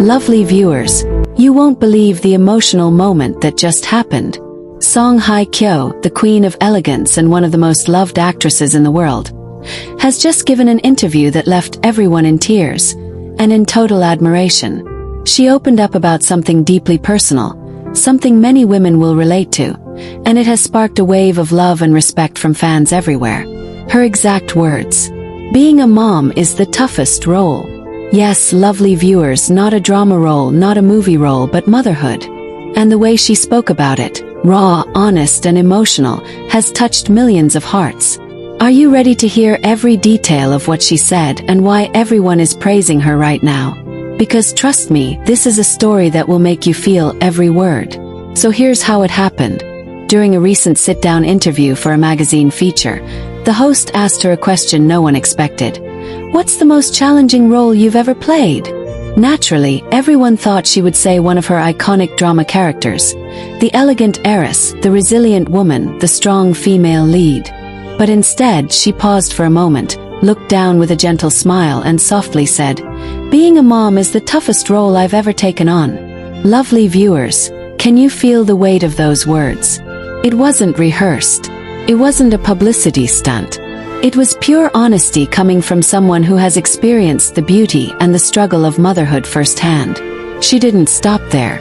Lovely viewers, you won't believe the emotional moment that just happened. Hye Kyo, the queen of elegance and one of the most loved actresses in the world, has just given an interview that left everyone in tears and in total admiration. She opened up about something deeply personal, something many women will relate to, and it has sparked a wave of love and respect from fans everywhere. Her exact words: "Being a mom is the toughest role." Yes, lovely viewers, not a drama role, not a movie role, but motherhood. And the way she spoke about it, raw, honest and emotional, has touched millions of hearts. Are you ready to hear every detail of what she said and why everyone is praising her right now? Because trust me, this is a story that will make you feel every word. So here's how it happened. During a recent sit-down interview for a magazine feature, the host asked her a question no one expected. "What's the most challenging role you've ever played?" Naturally, everyone thought she would say one of her iconic drama characters, the elegant heiress, the resilient woman, the strong female lead. But instead, she paused for a moment, looked down with a gentle smile and softly said, "Being a mom is the toughest role I've ever taken on." Lovely viewers, can you feel the weight of those words? It wasn't rehearsed. It wasn't a publicity stunt. It was pure honesty coming from someone who has experienced the beauty and the struggle of motherhood firsthand. She didn't stop there.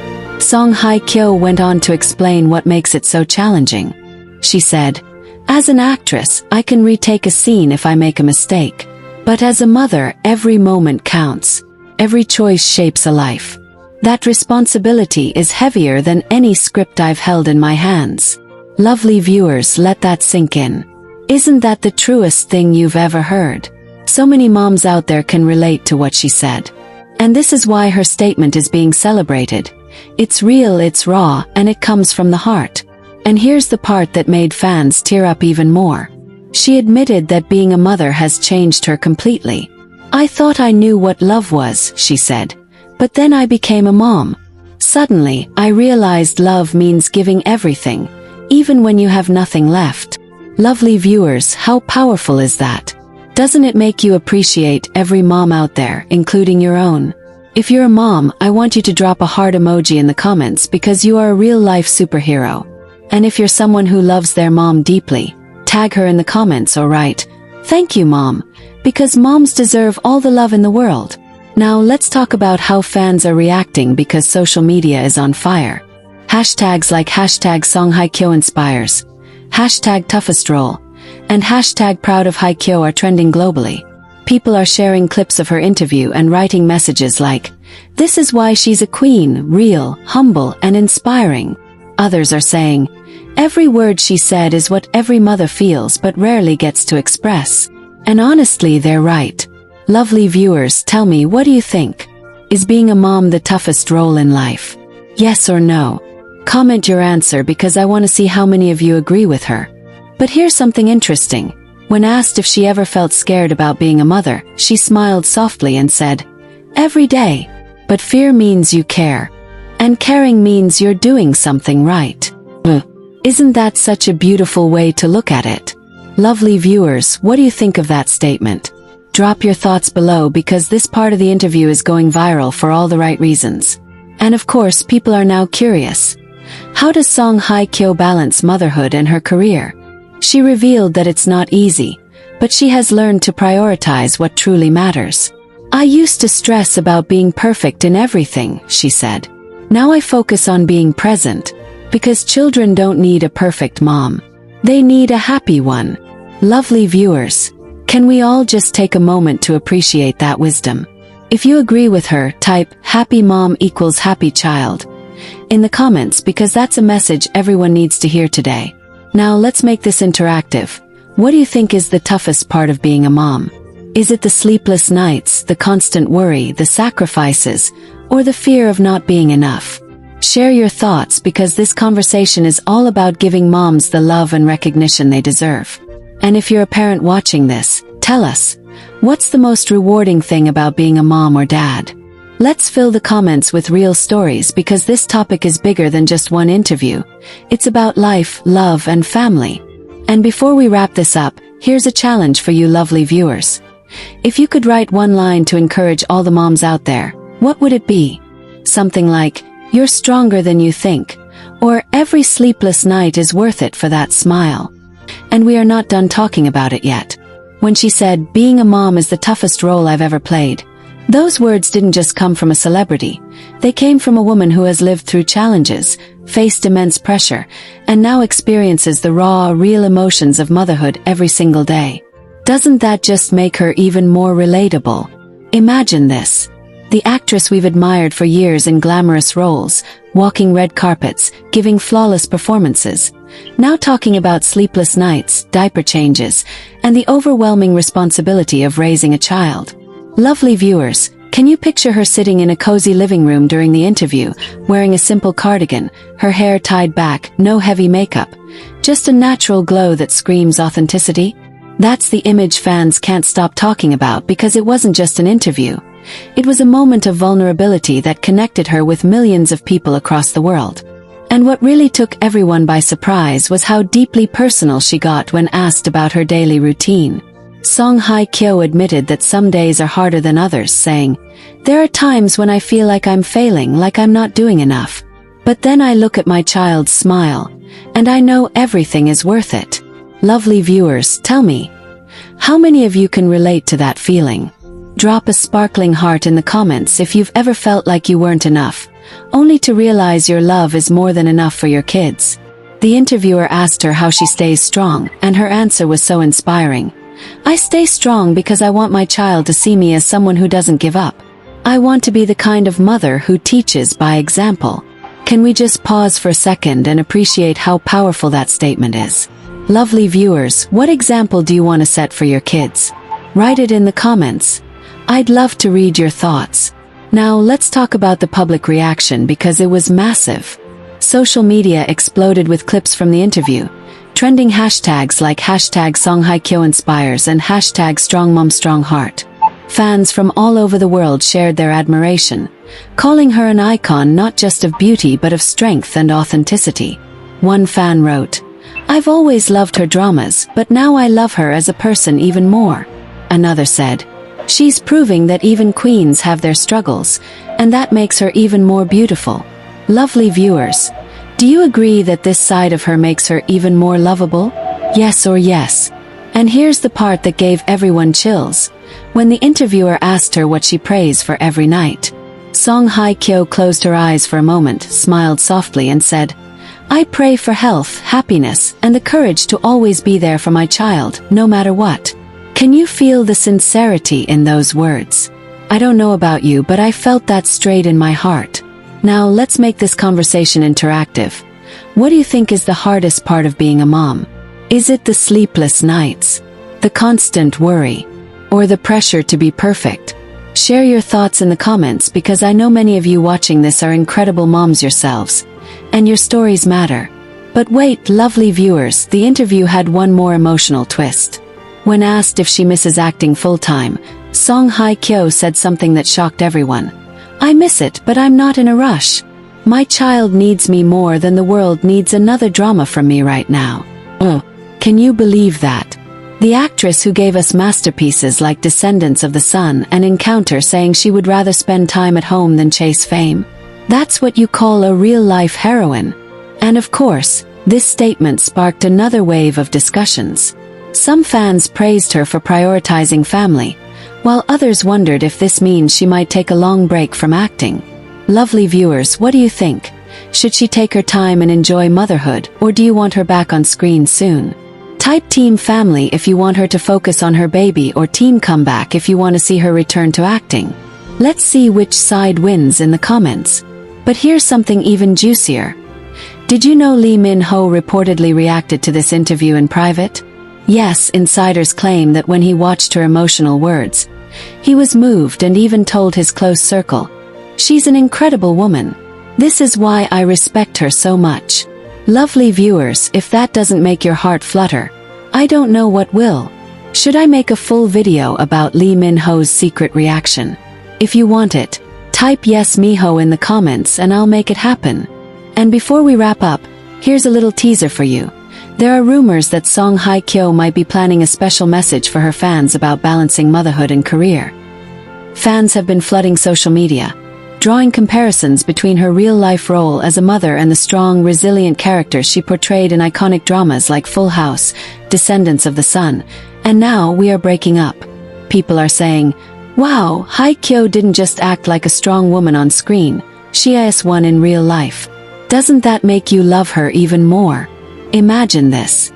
Hye Kyo went on to explain what makes it so challenging. She said, "As an actress, I can retake a scene if I make a mistake. But as a mother, every moment counts. Every choice shapes a life. That responsibility is heavier than any script I've held in my hands." Lovely viewers, let that sink in. Isn't that the truest thing you've ever heard? So many moms out there can relate to what she said. And this is why her statement is being celebrated. It's real, it's raw, and it comes from the heart. And here's the part that made fans tear up even more. She admitted that being a mother has changed her completely. "I thought I knew what love was," she said. "But then I became a mom. Suddenly, I realized love means giving everything, even when you have nothing left." Lovely viewers, how powerful is that? Doesn't it make you appreciate every mom out there, including your own? If you're a mom, I want you to drop a heart emoji in the comments because you are a real-life superhero. And if you're someone who loves their mom deeply, tag her in the comments or write, "Thank you, Mom," because moms deserve all the love in the world. Now let's talk about how fans are reacting because social media is on fire. Hashtags like hashtag Hye Kyo inspires, hashtag toughest role, and hashtag proud of Hye Kyo are trending globally. People are sharing clips of her interview and writing messages like, "This is why she's a queen, real, humble, and inspiring." Others are saying, "Every word she said is what every mother feels but rarely gets to express." And honestly, they're right. Lovely viewers, tell me, what do you think? Is being a mom the toughest role in life? Yes or no? Comment your answer because I want to see how many of you agree with her. But here's something interesting. When asked if she ever felt scared about being a mother, she smiled softly and said, "Every day. But fear means you care. And caring means you're doing something right." Isn't that such a beautiful way to look at it? Lovely viewers, what do you think of that statement? Drop your thoughts below because this part of the interview is going viral for all the right reasons. And of course, people are now curious. How does Hye Kyo balance motherhood and her career? She revealed that it's not easy, but she has learned to prioritize what truly matters. "I used to stress about being perfect in everything," she said. "Now I focus on being present, because children don't need a perfect mom. They need a happy one." Lovely viewers, can we all just take a moment to appreciate that wisdom? If you agree with her, type "happy mom equals happy child" in the comments because that's a message everyone needs to hear today. Now let's make this interactive. What do you think is the toughest part of being a mom? Is it the sleepless nights, the constant worry, the sacrifices, or the fear of not being enough? Share your thoughts because this conversation is all about giving moms the love and recognition they deserve. And if you're a parent watching this, tell us, what's the most rewarding thing about being a mom or dad? Let's fill the comments with real stories because this topic is bigger than just one interview. It's about life, love, and family. And before we wrap this up, here's a challenge for you lovely viewers. If you could write one line to encourage all the moms out there, what would it be? Something like, "You're stronger than you think," or "Every sleepless night is worth it for that smile." And we are not done talking about it yet. When she said, "Being a mom is the toughest role I've ever played," those words didn't just come from a celebrity. They came from a woman who has lived through challenges, faced immense pressure, and now experiences the raw, real emotions of motherhood every single day. Doesn't that just make her even more relatable? Imagine this. The actress we've admired for years in glamorous roles, walking red carpets, giving flawless performances, now talking about sleepless nights, diaper changes, and the overwhelming responsibility of raising a child. Lovely viewers, can you picture her sitting in a cozy living room during the interview, wearing a simple cardigan, her hair tied back, no heavy makeup, just a natural glow that screams authenticity? That's the image fans can't stop talking about, because it wasn't just an interview. It was a moment of vulnerability that connected her with millions of people across the world. And what really took everyone by surprise was how deeply personal she got when asked about her daily routine. Hye Kyo admitted that some days are harder than others, saying, "There are times when I feel like I'm failing, like I'm not doing enough. But then I look at my child's smile, and I know everything is worth it." Lovely viewers, tell me, how many of you can relate to that feeling? Drop a sparkling heart in the comments if you've ever felt like you weren't enough, only to realize your love is more than enough for your kids. The interviewer asked her how she stays strong, and her answer was so inspiring. "I stay strong because I want my child to see me as someone who doesn't give up. I want to be the kind of mother who teaches by example." Can we just pause for a second and appreciate how powerful that statement is? Lovely viewers, what example do you want to set for your kids? Write it in the comments. I'd love to read your thoughts. Now let's talk about the public reaction, because it was massive. Social media exploded with clips from the interview, trending hashtags like #SongHyeKyoInspires and #StrongMomStrongHeart. Fans from all over the world shared their admiration, calling her an icon not just of beauty but of strength and authenticity. One fan wrote, "I've always loved her dramas, but now I love her as a person even more." Another said, "She's proving that even queens have their struggles, and that makes her even more beautiful." Lovely viewers, do you agree that this side of her makes her even more lovable? Yes or yes? And here's the part that gave everyone chills. When the interviewer asked her what she prays for every night, Hye Kyo closed her eyes for a moment, smiled softly and said, "I pray for health, happiness, and the courage to always be there for my child, no matter what." Can you feel the sincerity in those words? I don't know about you, but I felt that straight in my heart. Now let's make this conversation interactive. What do you think is the hardest part of being a mom? Is it the sleepless nights, the constant worry, or the pressure to be perfect? Share your thoughts in the comments, because I know many of you watching this are incredible moms yourselves, and your stories matter. But wait, lovely viewers, the interview had one more emotional twist. When asked if she misses acting full-time, Hye Kyo said something that shocked everyone. "I miss it, but I'm not in a rush. My child needs me more than the world needs another drama from me right now." Oh, can you believe that? The actress who gave us masterpieces like Descendants of the Sun and Encounter saying she would rather spend time at home than chase fame. That's what you call a real-life heroine. And of course, this statement sparked another wave of discussions. Some fans praised her for prioritizing family, while others wondered if this means she might take a long break from acting. Lovely viewers, what do you think? Should she take her time and enjoy motherhood, or do you want her back on screen soon? Type Team Family if you want her to focus on her baby, or Team Comeback if you want to see her return to acting. Let's see which side wins in the comments. But here's something even juicier. Did you know Lee Min-ho reportedly reacted to this interview in private? Yes, insiders claim that when he watched her emotional words, he was moved and even told his close circle, "She's an incredible woman. This is why I respect her so much." Lovely viewers, if that doesn't make your heart flutter, I don't know what will. Should I make a full video about Lee Min-ho's secret reaction? If you want it, type "Yes Miho" in the comments and I'll make it happen. And before we wrap up, here's a little teaser for you. There are rumors that Hye Kyo might be planning a special message for her fans about balancing motherhood and career. Fans have been flooding social media, drawing comparisons between her real-life role as a mother and the strong, resilient characters she portrayed in iconic dramas like Full House, Descendants of the Sun, and Now We Are Breaking Up. People are saying, wow, Hye Kyo didn't just act like a strong woman on screen, she is one in real life. Doesn't that make you love her even more? Imagine this.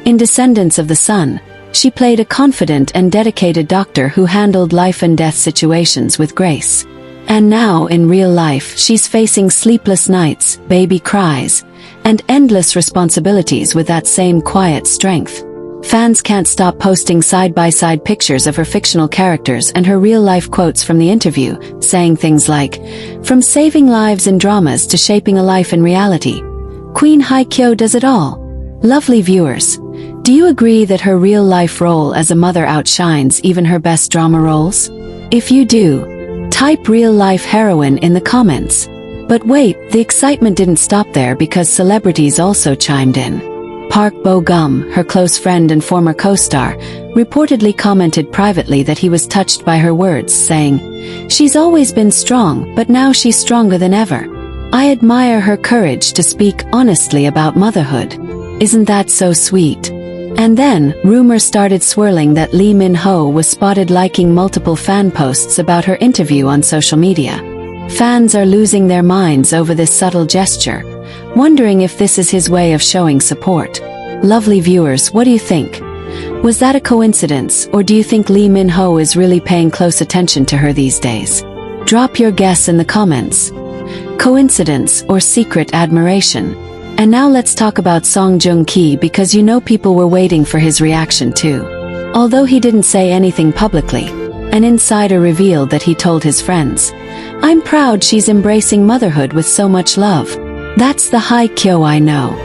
In Descendants of the Sun, she played a confident and dedicated doctor who handled life and death situations with grace. And now, in real life, she's facing sleepless nights, baby cries, and endless responsibilities with that same quiet strength. Fans can't stop posting side-by-side pictures of her fictional characters and her real-life quotes from the interview, saying things like, "From saving lives in dramas to shaping a life in reality, Queen Hye Kyo does it all." Lovely viewers, do you agree that her real-life role as a mother outshines even her best drama roles? If you do, type real-life heroine in the comments. But wait, the excitement didn't stop there because celebrities also chimed in. Park Bo-gum, her close friend and former co-star, reportedly commented privately that he was touched by her words, saying, "She's always been strong, but now she's stronger than ever. I admire her courage to speak honestly about motherhood. Isn't that so sweet?" And then, rumors started swirling that Lee Min-ho was spotted liking multiple fan posts about her interview on social media. Fans are losing their minds over this subtle gesture, wondering if this is his way of showing support. Lovely viewers, what do you think? Was that a coincidence, or do you think Lee Min-ho is really paying close attention to her these days? Drop your guess in the comments. Coincidence or secret admiration? And now let's talk about Song Joong-ki, because you know people were waiting for his reaction too. Although he didn't say anything publicly, an insider revealed that he told his friends, "I'm proud she's embracing motherhood with so much love. That's the Hye Kyo I know."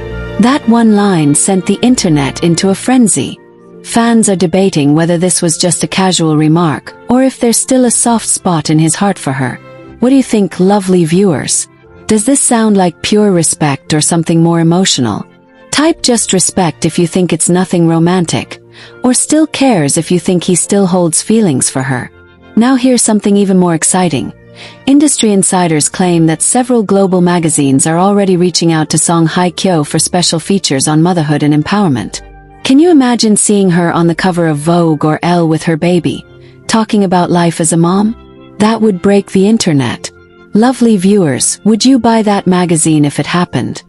That one line sent the internet into a frenzy. Fans are debating whether this was just a casual remark, or if there's still a soft spot in his heart for her. What do you think, lovely viewers? Does this sound like pure respect or something more emotional? Type just respect if you think it's nothing romantic, or still cares if you think he still holds feelings for her. Now here's something even more exciting. Industry insiders claim that several global magazines are already reaching out to Song Hye Kyo for special features on motherhood and empowerment. Can you imagine seeing her on the cover of Vogue or Elle with her baby, talking about life as a mom? That would break the internet. Lovely viewers, would you buy that magazine if it happened?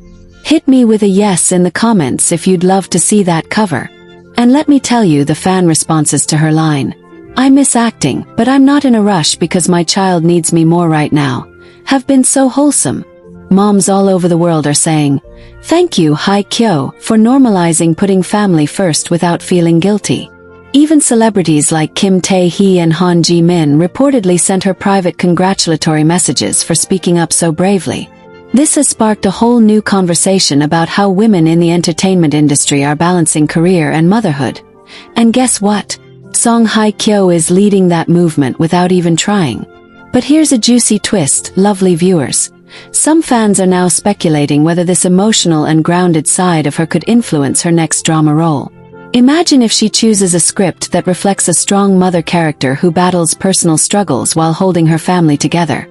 Hit me with a yes in the comments if you'd love to see that cover. And let me tell you the fan responses to her line, "I miss acting, but I'm not in a rush because my child needs me more right now," have been so wholesome. Moms all over the world are saying, "Thank you, Hye Kyo, for normalizing putting family first without feeling guilty." Even celebrities like Kim Tae-hee and Han Ji-min reportedly sent her private congratulatory messages for speaking up so bravely. This has sparked a whole new conversation about how women in the entertainment industry are balancing career and motherhood. And guess what? Song Hye Kyo is leading that movement without even trying. But here's a juicy twist, lovely viewers. Some fans are now speculating whether this emotional and grounded side of her could influence her next drama role. Imagine if she chooses a script that reflects a strong mother character who battles personal struggles while holding her family together.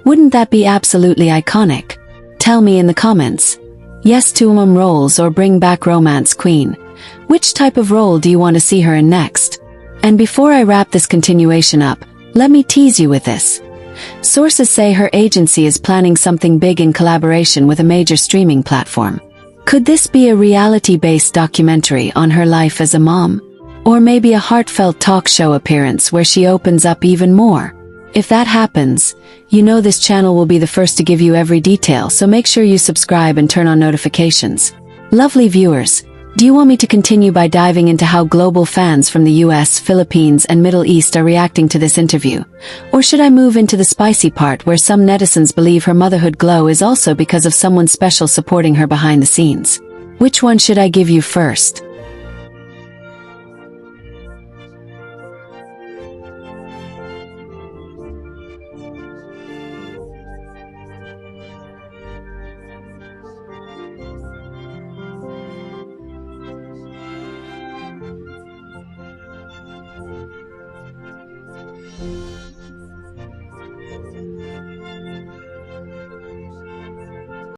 Wouldn't that be absolutely iconic? Tell me in the comments. Yes to roles or bring back romance queen. Which type of role do you want to see her in next? And before I wrap this continuation up, let me tease you with this. Sources say her agency is planning something big in collaboration with a major streaming platform. Could this be a reality-based documentary on her life as a mom? Or maybe a heartfelt talk show appearance where she opens up even more? If that happens, you know this channel will be the first to give you every detail, so make sure you subscribe and turn on notifications. Lovely viewers, do you want me to continue by diving into how global fans from the US, Philippines, and Middle East are reacting to this interview? Or should I move into the spicy part where some netizens believe her motherhood glow is also because of someone special supporting her behind the scenes? Which one should I give you first?